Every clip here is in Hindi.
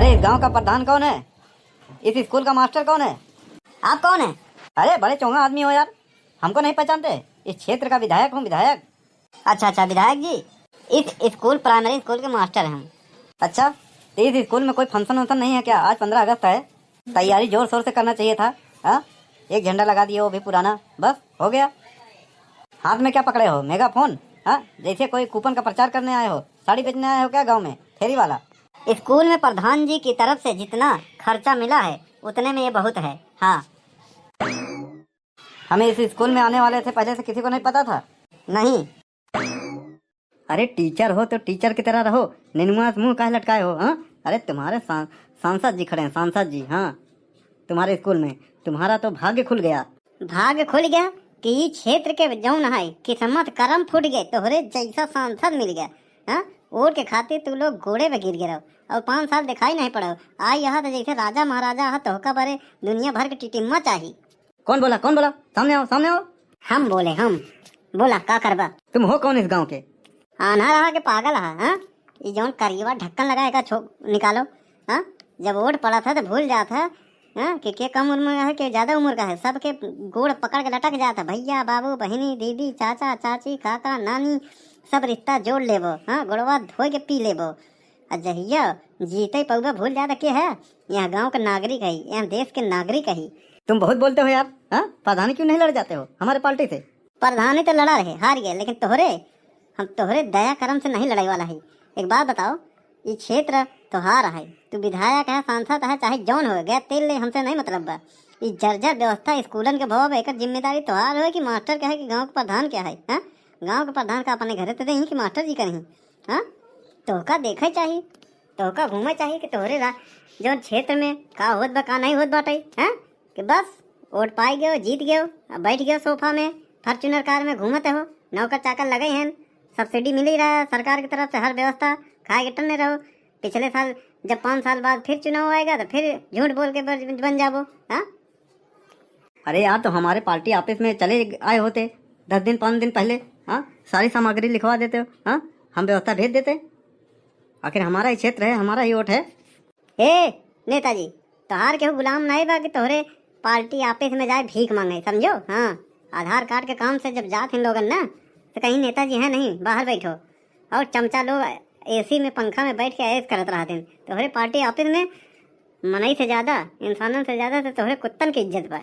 अरे इस गांव का प्रधान कौन है? इस स्कूल का मास्टर कौन है? आप कौन है? अरे बड़े चौंगा आदमी हो यार, हमको नहीं पहचानते? इस क्षेत्र का विधायक हूँ, विधायक। अच्छा विधायक जी, इस स्कूल प्राइमरी स्कूल के मास्टर हैं हम। अच्छा, तो इस स्कूल में कोई फंक्शन वंक्शन नहीं है क्या? आज 15 अगस्त है, तैयारी जोर शोर से करना चाहिए था। हाँ, एक झंडा लगा दिए, वो भी पुराना, बस हो गया। हाथ में क्या पकड़े हो? मेगाफोन? हाँ, जैसे कोई कूपन का प्रचार करने आए हो, साड़ी बेचने आए हो क्या गाँव में, फेरी वाला? स्कूल में प्रधान जी की तरफ से जितना खर्चा मिला है उतने में ये बहुत है। हाँ, हमें इस स्कूल में आने वाले थे, पहले से किसी को नहीं पता था? नहीं। अरे टीचर हो तो टीचर की तरह रहो, निनुआ मुंह काहे लटकाए हो? हाँ, अरे तुम्हारे सांसद जी खड़े हैं, सांसद जी। हाँ, तुम्हारे स्कूल में तुम्हारा तो भाग्य खुल गया। भाग्य खुल गया कि ई क्षेत्र के जौन है किस्मत करम फूट गए, तोहरे जैसा सांसद मिल गया। हाँ, वोट के खातिर तू लोग घोड़े पे गिर गिरो और 5 साल दिखाई नहीं पड़ो। आई यहाँ तो जैसे राजा महाराजा है, तोहका बरे दुनिया भर के टिटिम्मा चाहिए। कौन बोला? कौन बोला? सामने आओ, सामने आओ। हम बोले, हम बोला का करबा? तुम हो कौन इस गांव के? आना रहा के पागल है। हाँ, ये जौन करिएवा ढक्कन लगाएगा निकालो। हाँ, जब वोट पड़ा था तो भूल जाता है। हाँ, कि कम उम्र का है कि ज्यादा उम्र का है, सबके गोड़ पकड़ के लटक जाता। भैया बाबू बहिनी दीदी चाचा चाची काका नानी सब रिश्ता जोड़ लेबो। हाँ, गोड़वा धोए के पी लेबो। अजहिया जीते पौवा भूल जाता के है। यहाँ गांव के नागरिक है, यहाँ देश के नागरिक है। तुम बहुत बोलते हो यार। हाँ, प्रधान क्यों नहीं लड़ जाते हो हमारे पार्टी से? प्रधान तो लड़ा रहे, हार गए, लेकिन हम तोहरे दया करम से नहीं लड़ाई वाला है। एक बात बताओ, ये क्षेत्र तोहार है, तू विधायक है, सांसद है, चाहे जौन हो गया तेल ले, हमसे नहीं मतलब बा। ये जर्जर व्यवस्था स्कूलन के भाव एक जिम्मेदारी तोहार हो कि मास्टर क्या है कि गांव के प्रधान क्या है? हाँ, गांव के प्रधान का अपने घर तो नहीं कि मास्टर जी कहीं। हाँ, तोहका देखे चाहिए, तोहका घूमे चाहिए कि तोहरे जो क्षेत्र में का होत बा का नहीं होत बाटे। हाँ, कि बस वोट पाई गयो, जीत गयो, बैठ गयो सोफा में, फॉर्च्यूनर कार में घूमते हो, नौकर चाकर लगे हैं, सब्सिडी मिल ही रहा है सरकार की तरफ से, हर व्यवस्था खाए के टन्ने रहो। पिछले साल जब 5 साल बाद फिर चुनाव आएगा तो फिर झूठ बोल के बन जाबो। हाँ, अरे यार, तो हमारे पार्टी ऑफिस में चले आए होते 10 दिन 5 दिन पहले। हाँ, सारी सामग्री लिखवा देते हो। हाँ, हम व्यवस्था भेज देते। आखिर हमारा ही क्षेत्र है, हमारा ही वोट है। ए नेताजी, तोहार के गुलाम नहीं बा कि तोहरे पार्टी ऑफिस में जाए भीख मांगे, समझो। हाँ, आधार कार्ड के काम से जब जाते हैं लोगन ना, तो कहीं नेताजी है नहीं, बाहर बैठो। और चमचा लोग एसी में पंखा में बैठ के ऐश करत रहते हैं। तोहरे पार्टी ऑफिस में मनई से ज्यादा, इंसानों से ज्यादा तो तोहरे कुत्तन की इज्जत बा।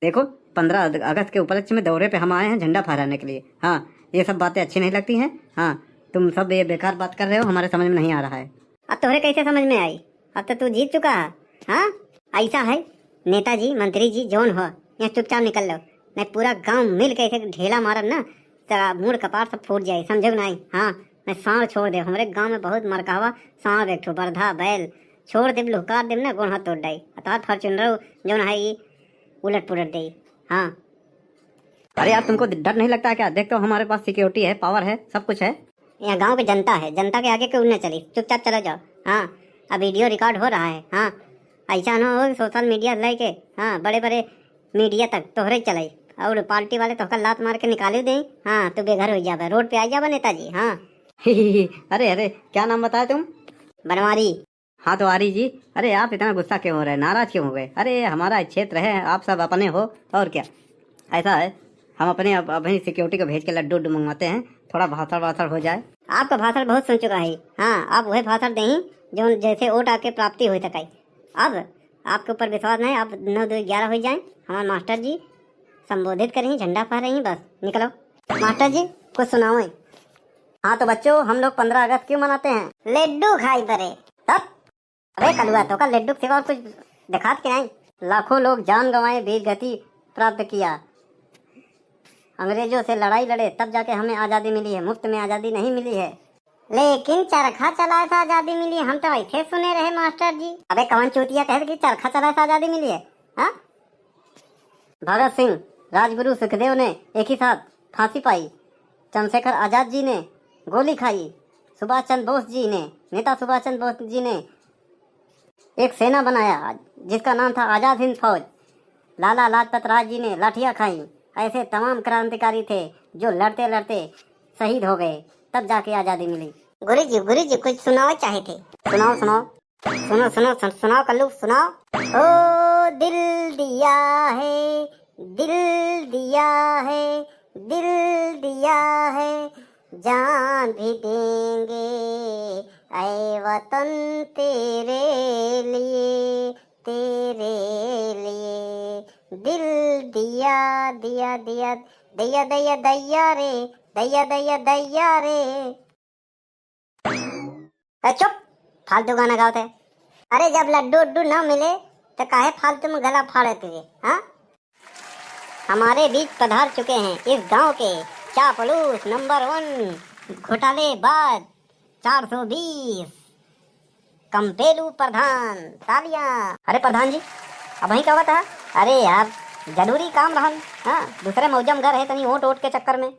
देखो, 15 अगस्त के उपलक्ष्य में दौरे पे हम आए हैं झंडा फहराने के लिए। हाँ, ये सब बातें अच्छी नहीं लगती हैं। हाँ, तुम सब ये बेकार बात कर रहे हो, हमारे समझ में नहीं आ रहा है। अब तोहरे कैसे समझ में आई? अब तो तू जीत चुका है। हाँ, ऐसा है नेताजी मंत्री जी जौन हो, यहाँ चुपचाप निकल लो, नहीं पूरा गांव मिल के ऐसे ढेला मारन ना, तेरा मुड़ कपार सब फूट जाए, समझो नहीं? हाँ, मैं सांड छोड़ दे, हमारे गांव में बहुत मरकावा सांड एक ठो बरधा बैल छोड़ दे, लुहकार दे ना, गोड़ हाथ तोड़ डाई, अर्थात फॉर्च्यूनर जौन है ये उलट पुलट दे। हाँ, अरे यार, तुमको डर नहीं लगता है क्या? देखते हो हमारे पास सिक्योरिटी है, पावर है, सब कुछ है। यहाँ गांव की जनता है, जनता के आगे क्यों न चली, चुपचाप चलो जाओ। हाँ, अब वीडियो रिकॉर्ड हो रहा है। हाँ, ऐसा ना हो सोशल मीडिया लेके, हाँ, बड़े बड़े मीडिया तक तोहरे चलाई और पार्टी वाले तोहका लात मार के निकाली दे। हाँ, तू बेघर हो जाबे, रोड पे आ जाबे नेताजी। हाँ, अरे अरे, क्या नाम बताया तुम? बनवारी। हाँ तो आरी जी, अरे आप इतना गुस्सा क्यों हो रहे हैं, नाराज क्यों हो गए? अरे हमारा क्षेत्र है, आप सब अपने हो, और क्या। ऐसा है, हम अपनी सिक्योरिटी को भेज के लड्डू उड्डू मंगवाते हैं, थोड़ा भाषण वाषण हो जाए। आपका भाषण बहुत सुन चुका है। हाँ, आप वही भाषण दें जो जैसे वोट आपके प्राप्ति हो सके। अब आपके ऊपर विश्वास नहीं, आप 9 2 11 हो जाए, हमारे मास्टर जी संबोधित करेंगे, झंडा फहराएंगे, बस निकलो। मास्टर जी कुछ सुनाओ। हाँ तो बच्चों, हम लोग 15 अगस्त क्यों मनाते हैं? लड्डू खाई बरे तब। अरे कलुआ तो का लड्डू के सिवा और कुछ दिखात के नहीं। लाखों लोग जान गंवाए, वीर गति प्राप्त किया, अंग्रेजों से लड़ाई लड़े, तब जाके हमें आज़ादी मिली है, मुफ्त में आज़ादी नहीं मिली है। लेकिन चरखा चलाए से आज़ादी मिली है, हम तो ऐसे सुने रहे मास्टर जी। अबे कौन चूतिया कहते कि चरखा चलाए से आज़ादी मिली है? हाँ, भगत सिंह, राजगुरु सुखदेव ने एक ही साथ फांसी पाई, चंद्रशेखर आजाद जी ने गोली खाई, सुभाष चंद्र बोस जी ने, नेता सुभाष चंद्र बोस जी ने एक सेना बनाया जिसका नाम था आज़ाद हिंद फौज, लाला लाजपत राय जी ने लाठियाँ खाई। ऐसे तमाम क्रांतिकारी थे जो लड़ते लड़ते शहीद हो गए, तब जाके आज़ादी मिली। गुरु जी कुछ सुनाओ चाहे थे। सुनाओ सुनाओ। सुनो सुनो सुनाओ कल्लू सुनाओ। ओ दिल दिया है, दिल दिया है, दिल दिया है, जान भी देंगे ऐ वतन तेरे लिए, तेरे लिए। दिल दिया दिया दिया दैया दैया दैया रे, दैया दैया दैया रे। चुप, फालतू गाना गाते। अरे जब लड्डू उड्डू न मिले तो काहे फालतू में गला फाड़े तुझे? हाँ, हमारे बीच पधार चुके हैं इस गांव के चापलूस नंबर 1 घोटालेबाज 420 कंपेलू प्रधान। तालियां। अरे प्रधान जी, अब वहीं क्या था? अरे यार जरूरी काम रहा। हाँ, दूसरे मौजम घर है तनी वोट वोट के चक्कर में।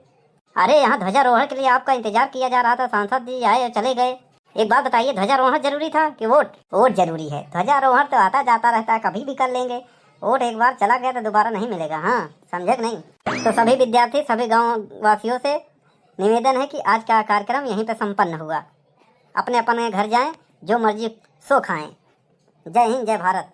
अरे यहाँ ध्वजारोहण के लिए आपका इंतजार किया जा रहा था, सांसद जी आए और चले गए। एक बात बताइए, ध्वजारोहण जरूरी था कि वोट? वोट जरूरी है। ध्वजारोहण तो आता जाता रहता है, कभी भी कर लेंगे। वोट एक बार चला गया तो दोबारा नहीं मिलेगा। हाँ, समझे कि नहीं? तो सभी विद्यार्थी, सभी गाँव वासियों से निवेदन है कि आज का कार्यक्रम यहीं पे संपन्न हुआ। अपने अपने घर जाएं, जो मर्जी सो खाएं। जय हिंद, जय भारत।